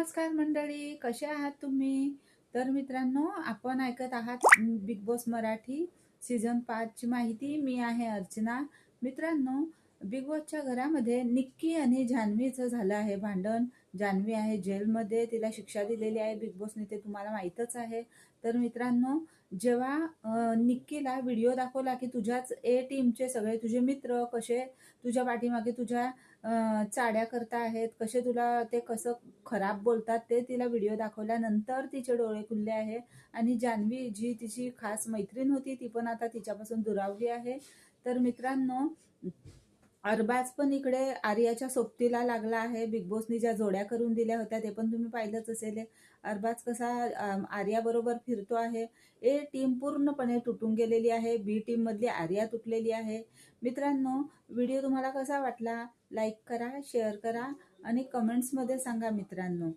नमस्कार मंडळी, कसे आहात तुम्ही? तर मित्रांनो, आपण ऐकत आहात बिग बॉस मराठी सीझन 5 ची माहिती. मी आहे अर्चना. मित्रांनो, बिग बॉसच्या घरामध्ये निक्की आणि जान्हवीचं झालं आहे भांडण. जान्हवी आहे जेलमध्ये, तिला शिक्षा दिलेली आहे बिग बॉसने, ते तुम्हाला माहीतच आहे. तर मित्रांनो, जेव्हा निक्कीला व्हिडिओ दाखवला की तुझ्याच ए टीमचे सगळे तुझे मित्र कसे तुझ्या पाठीमागे तुझ्या चाड्या करता आहेत, कसे तुला ते कसं खराब बोलतात ते तिला व्हिडिओ दाखवल्यानंतर तिचे डोळे खुलले आहे. आणि जान्हवी जी तिची खास मैत्रीण होती ती पण आता तिच्यापासून दुरावली आहे. तर मित्रांनो, अरबाज पण इकडे आर्याच्या सोबतीला लागला आहे. बिग बॉसनी ज्या जोड्या करून दिल्या होत्या ते पण तुम्ही पाहिलंच असेल. अरबाज कसा आर्याबरोबर फिरतो आहे. ए टीम पूर्णपणे तुटून गेलेली आहे. बी टीम मधली आर्या तुटलेली आहे. मित्रांनो, व्हिडिओ तुम्हाला कसा वाटला? लाईक करा, शेअर करा आणि कमेंट्समध्ये सांगा मित्रांनो.